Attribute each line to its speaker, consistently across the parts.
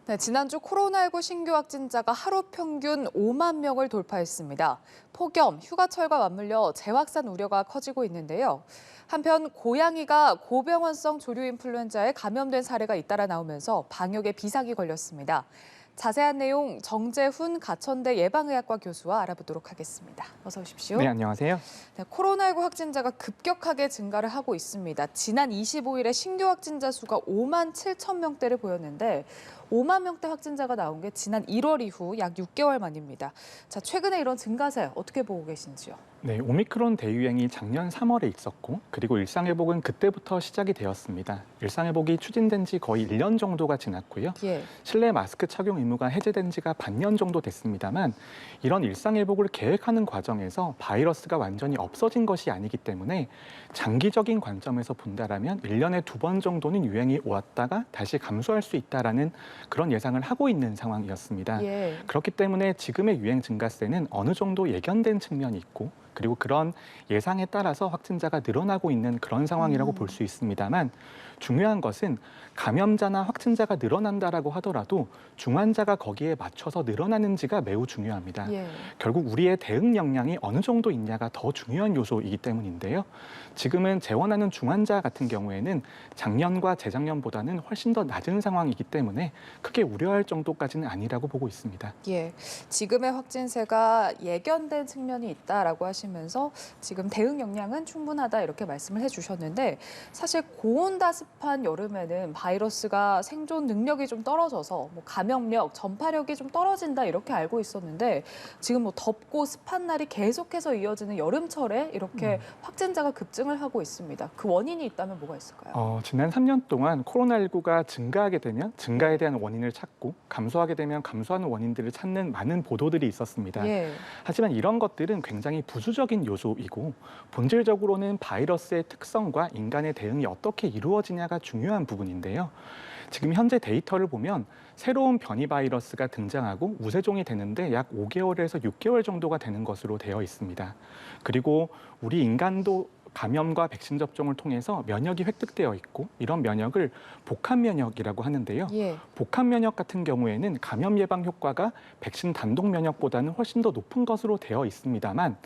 Speaker 1: 네, 지난주 코로나19 신규 확진자가 하루 평균 5만 명을 돌파했습니다. 폭염, 휴가철과 맞물려 재확산 우려가 커지고 있는데요. 한편 고양이가 고병원성 조류 인플루엔자에 감염된 사례가 잇따라 나오면서 방역에 비상이 걸렸습니다. 자세한 내용 정재훈 가천대 예방의학과 교수와 알아보도록 하겠습니다. 어서 오십시오.
Speaker 2: 네, 안녕하세요.
Speaker 1: 네, 코로나19 확진자가 급격하게 증가를 하고 있습니다. 지난 25일에 신규 확진자 수가 5만 7천 명대를 보였는데 5만 명대 확진자가 나온 게 지난 1월 이후 약 6개월 만입니다. 자, 최근에 이런 증가세 어떻게 보고 계신지요?
Speaker 2: 네, 오미크론 대유행이 작년 3월에 있었고 그리고 일상회복은 그때부터 시작이 되었습니다. 일상회복이 추진된 지 거의 1년 정도가 지났고요.
Speaker 1: 예.
Speaker 2: 실내 마스크 착용 의무가 해제된 지가 반년 정도 됐습니다만 이런 일상회복을 계획하는 과정에서 바이러스가 완전히 없어진 것이 아니기 때문에 장기적인 관점에서 본다라면 1년에 2번 정도는 유행이 왔다가 다시 감소할 수 있다라는 그런 예상을 하고 있는 상황이었습니다.
Speaker 1: 예.
Speaker 2: 그렇기 때문에 지금의 유행 증가세는 어느 정도 예견된 측면이 있고 그리고 그런 예상에 따라서 확진자가 늘어나고 있는 그런 상황이라고 볼 수 있습니다만 중요한 것은 감염자나 확진자가 늘어난다라고 하더라도 중환자가 거기에 맞춰서 늘어나는지가 매우 중요합니다.
Speaker 1: 예.
Speaker 2: 결국 우리의 대응 역량이 어느 정도 있냐가 더 중요한 요소이기 때문인데요. 지금은 재원하는 중환자 같은 경우에는 작년과 재작년보다는 훨씬 더 낮은 상황이기 때문에 크게 우려할 정도까지는 아니라고 보고 있습니다.
Speaker 1: 예. 지금의 확진세가 예견된 측면이 있다라고 하시면서 지금 대응 역량은 충분하다 이렇게 말씀을 해주셨는데 사실 고온다습한 여름에는 바이러스가 생존 능력이 좀 떨어져서 뭐 감염력, 전파력이 좀 떨어진다 이렇게 알고 있었는데 지금 뭐 덥고 습한 날이 계속해서 이어지는 여름철에 이렇게 확진자가 급증을 하고 있습니다. 그 원인이 있다면 뭐가 있을까요?
Speaker 2: 지난 3년 동안 코로나19가 증가하게 되면 증가에 대한 원인을 찾고 감소하게 되면 감소하는 원인들을 찾는 많은 보도들이 있었습니다.
Speaker 1: 예.
Speaker 2: 하지만 이런 것들은 굉장히 부수적인 요소이고 본질적으로는 바이러스의 특성과 인간의 대응이 어떻게 이루어지냐가 중요한 부분인데요. 지금 현재 데이터를 보면 새로운 변이 바이러스가 등장하고 우세종이 되는데 약 5개월에서 6개월 정도가 되는 것으로 되어 있습니다. 그리고 우리 인간도 감염과 백신 접종을 통해서 면역이 획득되어 있고 이런 면역을 복합 면역이라고 하는데요.
Speaker 1: 예.
Speaker 2: 복합 면역 같은 경우에는 감염 예방 효과가 백신 단독 면역보다는 훨씬 더 높은 것으로 되어 있습니다만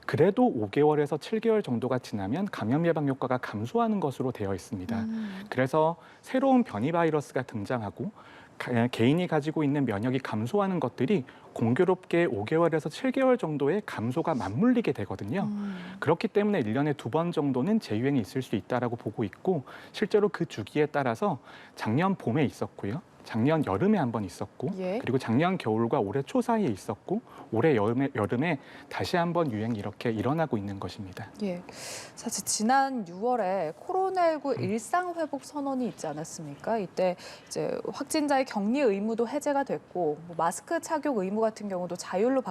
Speaker 2: 그래도 5개월에서 7개월 정도가 지나면 감염 예방 효과가 감소하는 것으로 되어 있습니다. 그래서 새로운 변이 바이러스가 등장하고 개인이 가지고 있는 면역이 감소하는 것들이 공교롭게 5개월에서 7개월 정도의 감소가 맞물리게 되거든요. 그렇기 때문에 1년에 2번 정도는 재유행이 있을 수 있다고 보고 있고 실제로 그 주기에 따라서 작년 봄에 있었고요. 작년 여름에 한 번 있었고
Speaker 1: 예.
Speaker 2: 그리고 작년 겨울과 올해 초 사이에 있었고 올해 여름에 다시 한번 유행이 이렇게 일어나고 있는 것입니다.
Speaker 1: 예. 사실 지난 6월에 코로나19 일상 회복 선언이 있지 않았습니까? 이때 이제 확진자의 격리 의무도 해제가 됐고 뭐 마스크 착용 의무 같은 경우도 자율로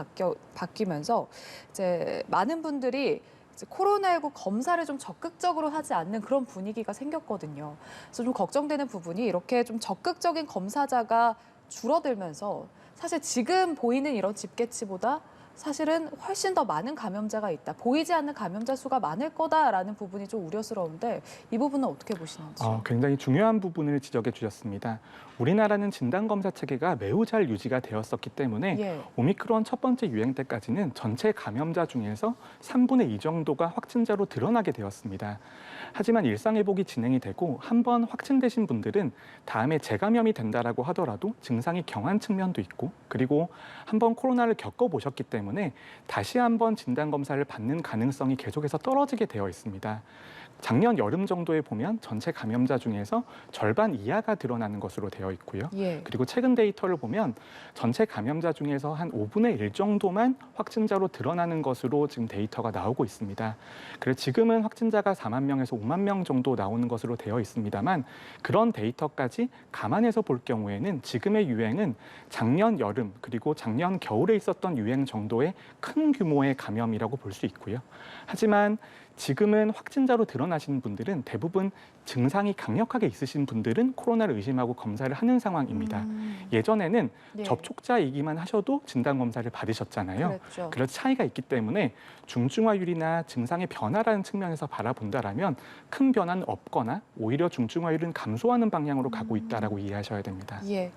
Speaker 1: 바뀌면서 이제 많은 분들이 코로나19 검사를 좀 적극적으로 하지 않는 그런 분위기가 생겼거든요. 그래서 좀 걱정되는 부분이 이렇게 좀 적극적인 검사자가 줄어들면서 사실 지금 보이는 이런 집계치보다 사실은 훨씬 더 많은 감염자가 있다. 보이지 않는 감염자 수가 많을 거다라는 부분이 좀 우려스러운데 이 부분은 어떻게 보시는지?
Speaker 2: 굉장히 중요한 부분을 지적해 주셨습니다. 우리나라는 진단검사 체계가 매우 잘 유지가 되었었기 때문에
Speaker 1: 예.
Speaker 2: 오미크론 첫 번째 유행 때까지는 전체 감염자 중에서 3분의 2 정도가 확진자로 드러나게 되었습니다. 하지만 일상회복이 진행이 되고 한 번 확진되신 분들은 다음에 재감염이 된다라고 하더라도 증상이 경한 측면도 있고 그리고 한 번 코로나를 겪어보셨기 때문에 다시 한번 진단검사를 받는 가능성이 계속해서 떨어지게 되어 있습니다. 작년 여름 정도에 보면 전체 감염자 중에서 절반 이하가 드러나는 것으로 되어 있고요.
Speaker 1: 예.
Speaker 2: 그리고 최근 데이터를 보면 전체 감염자 중에서 한 5분의 1 정도만 확진자로 드러나는 것으로 지금 데이터가 나오고 있습니다. 그래서 지금은 확진자가 4만 명에서 5만 명 정도 나오는 것으로 되어 있습니다만 그런 데이터까지 감안해서 볼 경우에는 지금의 유행은 작년 여름 그리고 작년 겨울에 있었던 유행 정도의 큰 규모의 감염이라고 볼 수 있고요. 하지만 지금은 확진자로 드러나신 분들은 대부분 증상이 강력하게 있으신 분들은 코로나를 의심하고 검사를 하는 상황입니다. 예전에는
Speaker 1: 예.
Speaker 2: 접촉자이기만 하셔도 진단검사를 받으셨잖아요.
Speaker 1: 그랬죠.
Speaker 2: 그래서 차이가 있기 때문에 중증화율이나 증상의 변화라는 측면에서 바라본다라면 큰 변화는 없거나 오히려 중증화율은 감소하는 방향으로 가고 있다라고 이해하셔야 됩니다.
Speaker 1: 예.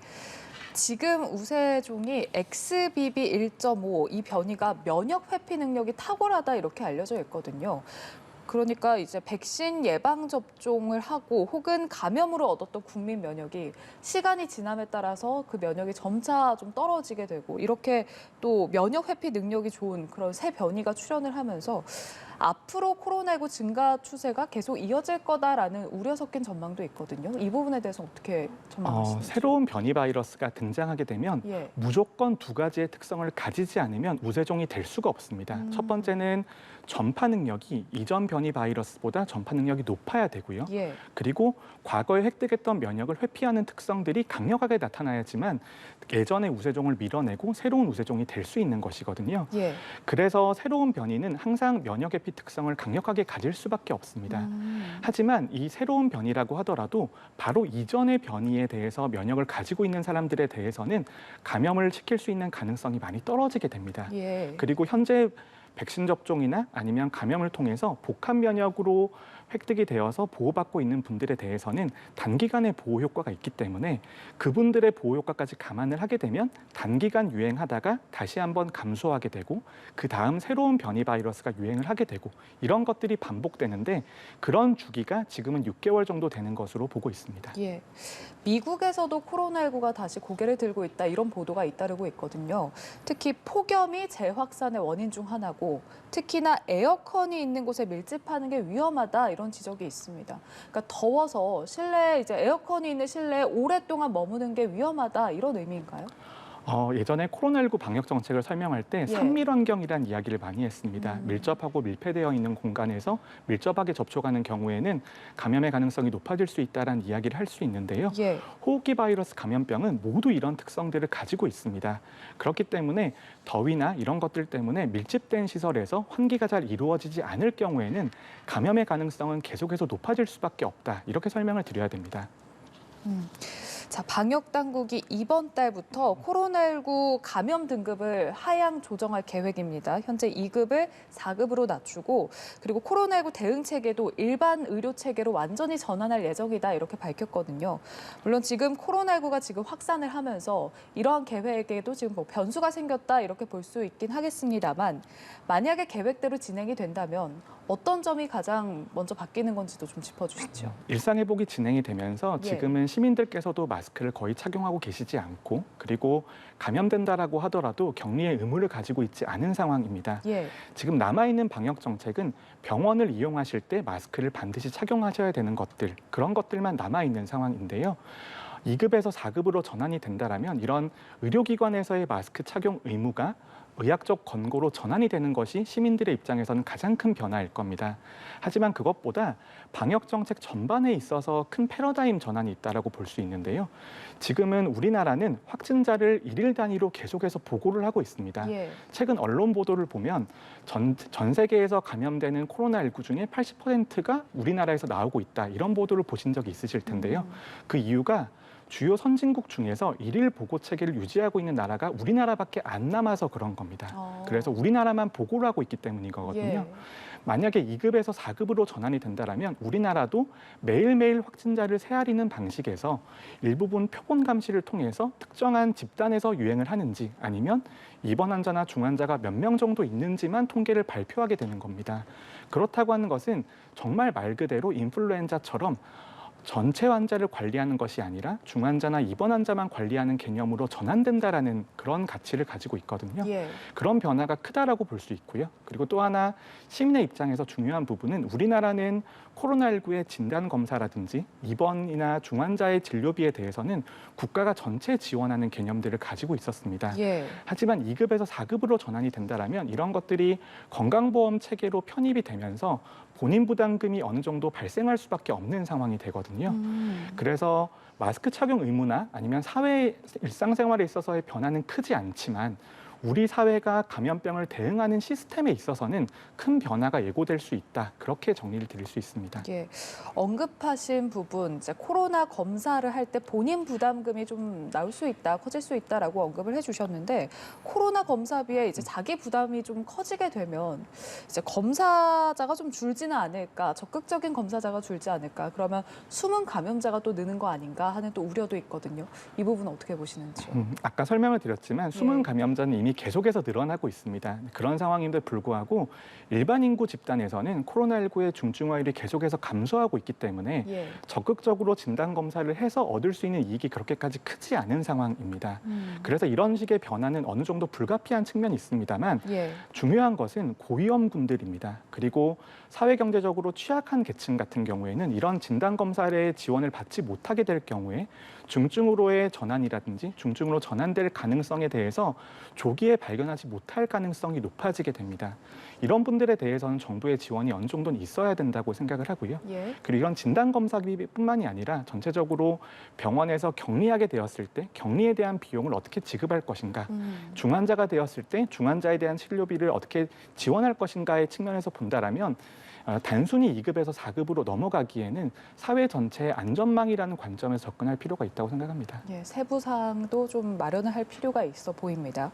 Speaker 1: 지금 우세종이 XBB.1.5 이 변이가 면역 회피 능력이 탁월하다 이렇게 알려져 있거든요. 그러니까 이제 백신 예방 접종을 하고 혹은 감염으로 얻었던 국민 면역이 시간이 지남에 따라서 그 면역이 점차 좀 떨어지게 되고 이렇게 또 면역 회피 능력이 좋은 그런 새 변이가 출현을 하면서 앞으로 코로나19 증가 추세가 계속 이어질 거다라는 우려 섞인 전망도 있거든요. 이 부분에 대해서 어떻게 전망하시는지?
Speaker 2: 새로운 변이 바이러스가 등장하게 되면
Speaker 1: 예.
Speaker 2: 무조건 두 가지의 특성을 가지지 않으면 우세종이 될 수가 없습니다. 첫 번째는 전파 능력이 이전 변이 바이러스보다 전파 능력이 높아야 되고요.
Speaker 1: 예.
Speaker 2: 그리고 과거에 획득했던 면역을 회피하는 특성들이 강력하게 나타나야지만 예전의 우세종을 밀어내고 새로운 우세종이 될 수 있는 것이거든요.
Speaker 1: 예.
Speaker 2: 그래서 새로운 변이는 항상 면역 회피 특성을 강력하게 가질 수밖에 없습니다. 하지만 이 새로운 변이라고 하더라도 바로 이전의 변이에 대해서 면역을 가지고 있는 사람들에 대해서는 감염을 시킬 수 있는 가능성이 많이 떨어지게 됩니다.
Speaker 1: 예.
Speaker 2: 그리고 현재 백신 접종이나 아니면 감염을 통해서 복합 면역으로 획득이 되어서 보호받고 있는 분들에 대해서는 단기간의 보호 효과가 있기 때문에 그분들의 보호 효과까지 감안을 하게 되면 단기간 유행하다가 다시 한번 감소하게 되고 그 다음 새로운 변이 바이러스가 유행을 하게 되고 이런 것들이 반복되는데 그런 주기가 지금은 6개월 정도 되는 것으로 보고 있습니다.
Speaker 1: 예. 미국에서도 코로나19가 다시 고개를 들고 있다 이런 보도가 잇따르고 있거든요. 특히 폭염이 재확산의 원인 중 하나고 특히나 에어컨이 있는 곳에 밀집하는 게 위험하다 이런 지적이 있습니다. 그러니까 더워서 실내 이제 에어컨이 있는 실내에 오랫동안 머무는 게 위험하다 이런 의미인가요?
Speaker 2: 예전에 코로나19 방역 정책을 설명할 때
Speaker 1: 예.
Speaker 2: 산밀 환경이란 이야기를 많이 했습니다. 밀접하고 밀폐되어 있는 공간에서 밀접하게 접촉하는 경우에는 감염의 가능성이 높아질 수 있다는 이야기를 할 수 있는데요.
Speaker 1: 예.
Speaker 2: 호흡기 바이러스 감염병은 모두 이런 특성들을 가지고 있습니다. 그렇기 때문에 더위나 이런 것들 때문에 밀집된 시설에서 환기가 잘 이루어지지 않을 경우에는 감염의 가능성은 계속해서 높아질 수밖에 없다. 이렇게 설명을 드려야 됩니다.
Speaker 1: 자, 방역 당국이 이번 달부터 코로나19 감염 등급을 하향 조정할 계획입니다. 현재 2급을 4급으로 낮추고 그리고 코로나19 대응 체계도 일반 의료 체계로 완전히 전환할 예정이다 이렇게 밝혔거든요. 물론 지금 코로나19가 지금 확산을 하면서 이러한 계획에도 지금 뭐 변수가 생겼다 이렇게 볼 수 있긴 하겠습니다만 만약에 계획대로 진행이 된다면 어떤 점이 가장 먼저 바뀌는 건지도 좀 짚어주시죠.
Speaker 2: 일상회복이 진행이 되면서
Speaker 1: 예.
Speaker 2: 지금은 시민들께서도 마스크를 거의 착용하고 계시지 않고 그리고 감염된다라고 하더라도 격리의 의무를 가지고 있지 않은 상황입니다.
Speaker 1: 예.
Speaker 2: 지금 남아있는 방역 정책은 병원을 이용하실 때 마스크를 반드시 착용하셔야 되는 것들, 그런 것들만 남아있는 상황인데요. 2급에서 4급으로 전환이 된다면 이런 의료기관에서의 마스크 착용 의무가 의학적 권고로 전환이 되는 것이 시민들의 입장에서는 가장 큰 변화일 겁니다. 하지만 그것보다 방역 정책 전반에 있어서 큰 패러다임 전환이 있다라고 볼 수 있는데요. 지금은 우리나라는 확진자를 일일 단위로 계속해서 보고를 하고 있습니다.
Speaker 1: 예.
Speaker 2: 최근 언론 보도를 보면 전 세계에서 감염되는 코로나19 중에 80%가 우리나라에서 나오고 있다. 이런 보도를 보신 적이 있으실 텐데요. 그 이유가 주요 선진국 중에서 일일 보고 체계를 유지하고 있는 나라가 우리나라밖에 안 남아서 그런 겁니다. 그래서 우리나라만 보고를 하고 있기 때문인 거거든요.
Speaker 1: 예.
Speaker 2: 만약에 2급에서 4급으로 전환이 된다면 우리나라도 매일매일 확진자를 세아리는 방식에서 일부분 표본 감시를 통해서 특정한 집단에서 유행을 하는지 아니면 입원 환자나 중환자가 몇 명 정도 있는지만 통계를 발표하게 되는 겁니다. 그렇다고 하는 것은 정말 말 그대로 인플루엔자처럼 전체 환자를 관리하는 것이 아니라 중환자나 입원 환자만 관리하는 개념으로 전환된다라는 그런 가치를 가지고 있거든요.
Speaker 1: 예.
Speaker 2: 그런 변화가 크다라고 볼 수 있고요. 그리고 또 하나 시민의 입장에서 중요한 부분은 우리나라는 코로나19의 진단 검사라든지 입원이나 중환자의 진료비에 대해서는 국가가 전체 지원하는 개념들을 가지고 있었습니다.
Speaker 1: 예.
Speaker 2: 하지만 2급에서 4급으로 전환이 된다면 이런 것들이 건강보험 체계로 편입이 되면서 본인 부담금이 어느 정도 발생할 수밖에 없는 상황이 되거든요. 그래서 마스크 착용 의무나 아니면 사회 일상생활에 있어서의 변화는 크지 않지만 우리 사회가 감염병을 대응하는 시스템에 있어서는 큰 변화가 예고될 수 있다. 그렇게 정리를 드릴 수 있습니다.
Speaker 1: 예, 언급하신 부분, 이제 코로나 검사를 할 때 본인 부담금이 좀 나올 수 있다, 커질 수 있다라고 언급을 해주셨는데 코로나 검사비에 이제 자기 부담이 좀 커지게 되면 이제 검사자가 좀 줄지는 않을까, 적극적인 검사자가 줄지 않을까, 그러면 숨은 감염자가 또 느는 거 아닌가 하는 또 우려도 있거든요. 이 부분은 어떻게 보시는지요?
Speaker 2: 아까 설명을 드렸지만 숨은
Speaker 1: 예.
Speaker 2: 감염자는 이미 계속해서 늘어나고 있습니다. 그런 상황임에도 불구하고 일반 인구 집단에서는 코로나19의 중증화율이 계속해서 감소하고 있기 때문에
Speaker 1: 예.
Speaker 2: 적극적으로 진단 검사를 해서 얻을 수 있는 이익이 그렇게까지 크지 않은 상황입니다. 그래서 이런 식의 변화는 어느 정도 불가피한 측면이 있습니다만
Speaker 1: 예.
Speaker 2: 중요한 것은 고위험군들입니다. 그리고 사회경제적으로 취약한 계층 같은 경우에는 이런 진단 검사의 지원을 받지 못하게 될 경우에 중증으로의 전환이라든지 중증으로 전환될 가능성에 대해서 조기에 발견하지 못할 가능성이 높아지게 됩니다. 이런 분들에 대해서는 정부의 지원이 어느 정도는 있어야 된다고 생각을 하고요.
Speaker 1: 예.
Speaker 2: 그리고 이런 진단 검사비뿐만이 아니라 전체적으로 병원에서 격리하게 되었을 때 격리에 대한 비용을 어떻게 지급할 것인가, 중환자가 되었을 때 중환자에 대한 치료비를 어떻게 지원할 것인가의 측면에서 본다라면 단순히 2급에서 4급으로 넘어가기에는 사회 전체의 안전망이라는 관점에서 접근할 필요가 있다고 생각합니다.
Speaker 1: 예, 세부 사항도 좀 마련을 할 필요가 있어 보입니다.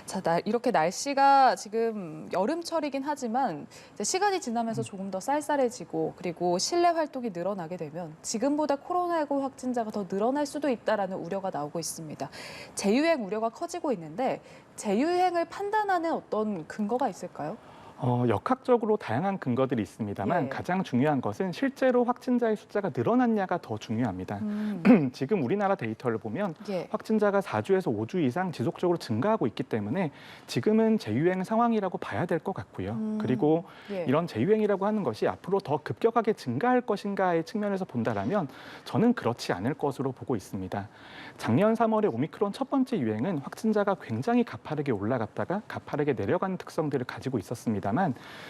Speaker 1: 자, 이렇게 날씨가 지금 여름철이긴 하지만 이제 시간이 지나면서 조금 더 쌀쌀해지고 그리고 실내 활동이 늘어나게 되면 지금보다 코로나19 확진자가 더 늘어날 수도 있다라는 우려가 나오고 있습니다. 재유행 우려가 커지고 있는데 재유행을 판단하는 어떤 근거가 있을까요?
Speaker 2: 역학적으로 다양한 근거들이 있습니다만
Speaker 1: 예.
Speaker 2: 가장 중요한 것은 실제로 확진자의 숫자가 늘어났냐가 더 중요합니다. 지금 우리나라 데이터를 보면
Speaker 1: 예.
Speaker 2: 확진자가 4주에서 5주 이상 지속적으로 증가하고 있기 때문에 지금은 재유행 상황이라고 봐야 될 것 같고요. 그리고
Speaker 1: 예.
Speaker 2: 이런 재유행이라고 하는 것이 앞으로 더 급격하게 증가할 것인가의 측면에서 본다라면 저는 그렇지 않을 것으로 보고 있습니다. 작년 3월에 오미크론 첫 번째 유행은 확진자가 굉장히 가파르게 올라갔다가 가파르게 내려가는 특성들을 가지고 있었습니다만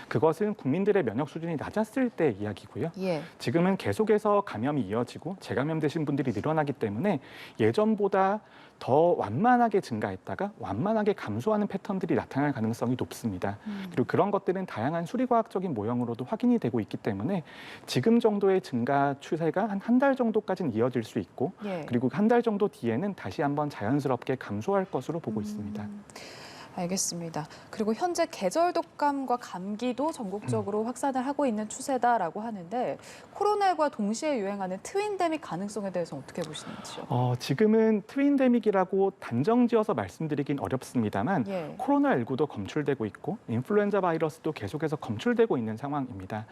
Speaker 2: 그것은 국민들의 면역 수준이 낮았을 때 이야기고요.
Speaker 1: 예.
Speaker 2: 지금은 계속해서 감염이 이어지고 재감염되신 분들이 늘어나기 때문에 예전보다 더 완만하게 증가했다가 완만하게 감소하는 패턴들이 나타날 가능성이 높습니다. 그리고 그런 것들은 다양한 수리과학적인 모형으로도 확인이 되고 있기 때문에 지금 정도의 증가 추세가 한 달 정도까지는 이어질 수 있고
Speaker 1: 예.
Speaker 2: 그리고 한 달 정도 뒤에는 다시 한번 자연스럽게 감소할 것으로 보고 있습니다.
Speaker 1: 알겠습니다. 그리고 현재 계절 독감과 감기도 전국적으로 확산을 하고 있는 추세다라고 하는데 코로나19와 동시에 유행하는 트윈데믹 가능성에 대해서 어떻게 보시는지요?
Speaker 2: 지금은 트윈데믹이라고 단정지어서 말씀드리긴 어렵습니다만
Speaker 1: 예.
Speaker 2: 코로나19도 검출되고 있고 인플루엔자 바이러스도 계속해서 검출되고 있는 상황입니다.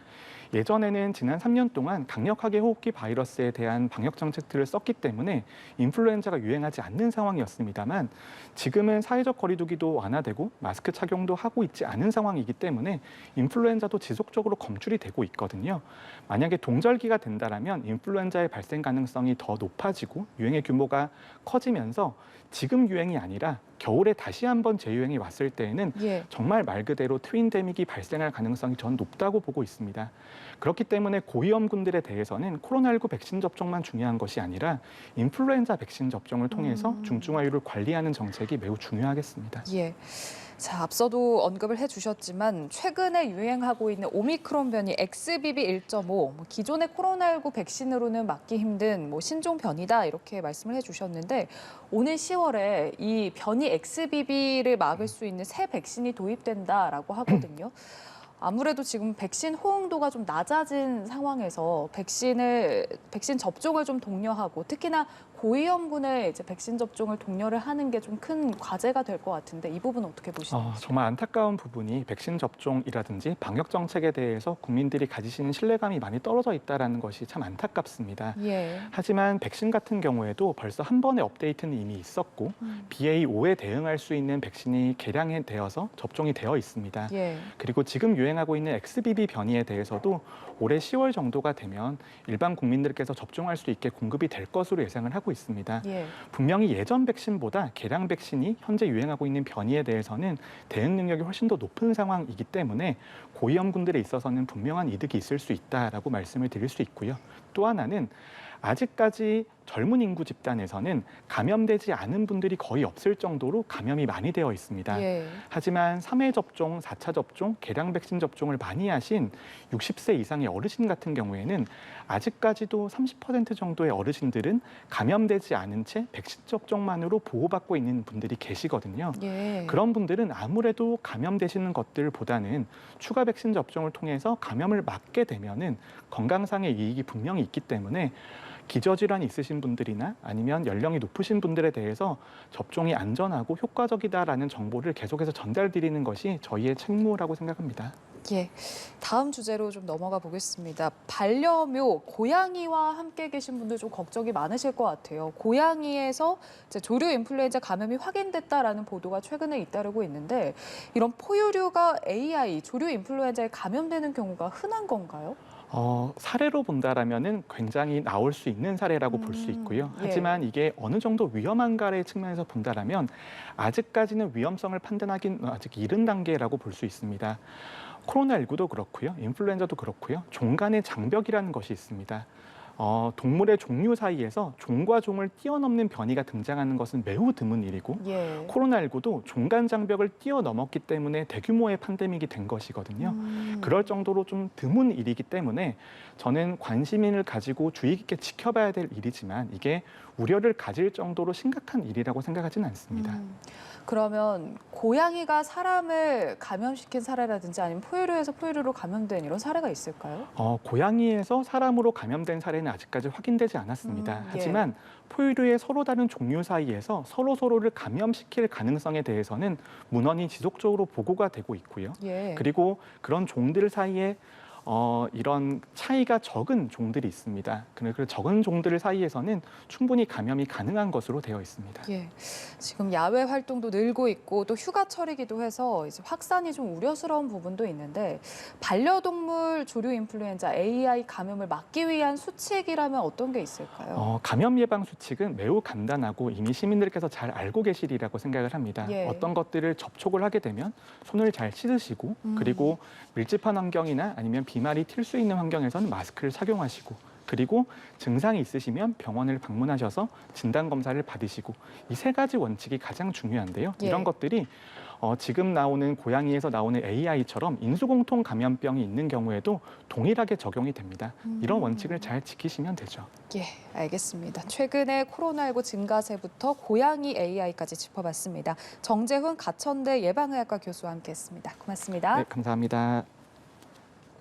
Speaker 2: 예전에는 지난 3년 동안 강력하게 호흡기 바이러스에 대한 방역 정책들을 썼기 때문에 인플루엔자가 유행하지 않는 상황이었습니다만 지금은 사회적 거리두기도 완화되고 마스크 착용도 하고 있지 않은 상황이기 때문에 인플루엔자도 지속적으로 검출이 되고 있거든요. 만약에 동절기가 된다라면 인플루엔자의 발생 가능성이 더 높아지고 유행의 규모가 커지면서 지금 유행이 아니라 겨울에 다시 한번 재유행이 왔을 때에는
Speaker 1: 예.
Speaker 2: 정말 말 그대로 트윈데믹이 발생할 가능성이 전 높다고 보고 있습니다. 그렇기 때문에 고위험군들에 대해서는 코로나19 백신 접종만 중요한 것이 아니라 인플루엔자 백신 접종을 통해서 중증화율을 관리하는 정책이 매우 중요하겠습니다.
Speaker 1: 예. 자, 앞서도 언급을 해주셨지만 최근에 유행하고 있는 오미크론 변이 XBB 1.5, 기존의 코로나19 백신으로는 막기 힘든 신종 변이다 이렇게 말씀을 해주셨는데 오늘 10월에 이 변이 XBB를 막을 수 있는 새 백신이 도입된다라고 하거든요. 아무래도 지금 백신 호응도가 좀 낮아진 상황에서 백신 접종을 좀 독려하고 특히나 고위험군의 이제 백신 접종을 독려를 하는 게 좀 큰 과제가 될 것 같은데 이 부분은 어떻게 보시는지?
Speaker 2: 정말 안타까운 부분이 백신 접종이라든지 방역 정책에 대해서 국민들이 가지시는 신뢰감이 많이 떨어져 있다는 것이 참 안타깝습니다.
Speaker 1: 예.
Speaker 2: 하지만 백신 같은 경우에도 벌써 한 번의 업데이트는 이미 있었고 BA.5에 대응할 수 있는 백신이 개량이 되어서 접종이 되어 있습니다.
Speaker 1: 예.
Speaker 2: 그리고 지금 유행하고 있는 XBB 변이에 대해서도 올해 10월 정도가 되면 일반 국민들께서 접종할 수 있게 공급이 될 것으로 예상을 하고 있습니다.
Speaker 1: 예.
Speaker 2: 분명히 예전 백신보다 개량 백신이 현재 유행하고 있는 변이에 대해서는 대응 능력이 훨씬 더 높은 상황이기 때문에 고위험군들에 있어서는 분명한 이득이 있을 수 있다라고 말씀을 드릴 수 있고요. 또 하나는 아직까지 젊은 인구 집단에서는 감염되지 않은 분들이 거의 없을 정도로 감염이 많이 되어 있습니다.
Speaker 1: 예.
Speaker 2: 하지만 3회 접종, 4차 접종, 개량 백신 접종을 많이 하신 60세 이상의 어르신 같은 경우에는 아직까지도 30% 정도의 어르신들은 감염되지 않은 채 백신 접종만으로 보호받고 있는 분들이 계시거든요.
Speaker 1: 예.
Speaker 2: 그런 분들은 아무래도 감염되시는 것들보다는 추가 백신 접종을 통해서 감염을 막게 되면은 건강상의 이익이 분명히 있기 때문에 기저질환이 있으신 분들이나 아니면 연령이 높으신 분들에 대해서 접종이 안전하고 효과적이다라는 정보를 계속해서 전달드리는 것이 저희의 책무라고 생각합니다.
Speaker 1: 예. 다음 주제로 좀 넘어가 보겠습니다. 반려묘, 고양이와 함께 계신 분들 좀 걱정이 많으실 것 같아요. 고양이에서 이제 조류 인플루엔자 감염이 확인됐다라는 보도가 최근에 잇따르고 있는데 이런 포유류가 AI, 조류 인플루엔자에 감염되는 경우가 흔한 건가요?
Speaker 2: 사례로 본다라면은 굉장히 나올 수 있는 사례라고 볼 수 있고요.
Speaker 1: 예.
Speaker 2: 하지만 이게 어느 정도 위험한가의 측면에서 본다라면 아직까지는 위험성을 판단하기는 아직 이른 단계라고 볼 수 있습니다. 코로나19도 그렇고요. 인플루엔자도 그렇고요. 종 간의 장벽이라는 것이 있습니다. 동물의 종류 사이에서 종과 종을 뛰어넘는 변이가 등장하는 것은 매우 드문 일이고
Speaker 1: 예.
Speaker 2: 코로나19도 종 간 장벽을 뛰어넘었기 때문에 대규모의 팬데믹이 된 것이거든요. 그럴 정도로 좀 드문 일이기 때문에 저는 관심을 가지고 주의 깊게 지켜봐야 될 일이지만 이게 우려를 가질 정도로 심각한 일이라고 생각하지는 않습니다.
Speaker 1: 그러면 고양이가 사람을 감염시킨 사례라든지 아니면 포유류에서 포유류로 감염된 이런 사례가 있을까요?
Speaker 2: 고양이에서 사람으로 감염된 사례는 아직까지 확인되지 않았습니다.
Speaker 1: 예.
Speaker 2: 하지만 포유류의 서로 다른 종류 사이에서 서로를 감염시킬 가능성에 대해서는 문헌이 지속적으로 보고가 되고 있고요.
Speaker 1: 예.
Speaker 2: 그리고 그런 종들 사이에 이런 차이가 적은 종들이 있습니다. 그 적은 종들 사이에서는 충분히 감염이 가능한 것으로 되어 있습니다.
Speaker 1: 예. 지금 야외 활동도 늘고 있고 또 휴가철이기도 해서 이제 확산이 좀 우려스러운 부분도 있는데 반려동물 조류 인플루엔자 AI 감염을 막기 위한 수칙이라면 어떤 게 있을까요?
Speaker 2: 감염 예방 수칙은 매우 간단하고 이미 시민들께서 잘 알고 계시리라고 생각을 합니다.
Speaker 1: 예.
Speaker 2: 어떤 것들을 접촉을 하게 되면 손을 잘 씻으시고 그리고 밀집한 환경이나 아니면 비말이 튈 수 있는 환경에서는 마스크를 착용하시고 그리고 증상이 있으시면 병원을 방문하셔서 진단 검사를 받으시고 이 세 가지 원칙이 가장 중요한데요.
Speaker 1: 예.
Speaker 2: 이런 것들이 지금 나오는 고양이에서 나오는 AI처럼 인수공통 감염병이 있는 경우에도 동일하게 적용이 됩니다. 이런 원칙을 잘 지키시면 되죠.
Speaker 1: 예, 알겠습니다. 최근에 코로나19 증가세부터 고양이 AI까지 짚어봤습니다. 정재훈 가천대 예방의학과 교수와 함께했습니다. 고맙습니다.
Speaker 2: 네, 감사합니다.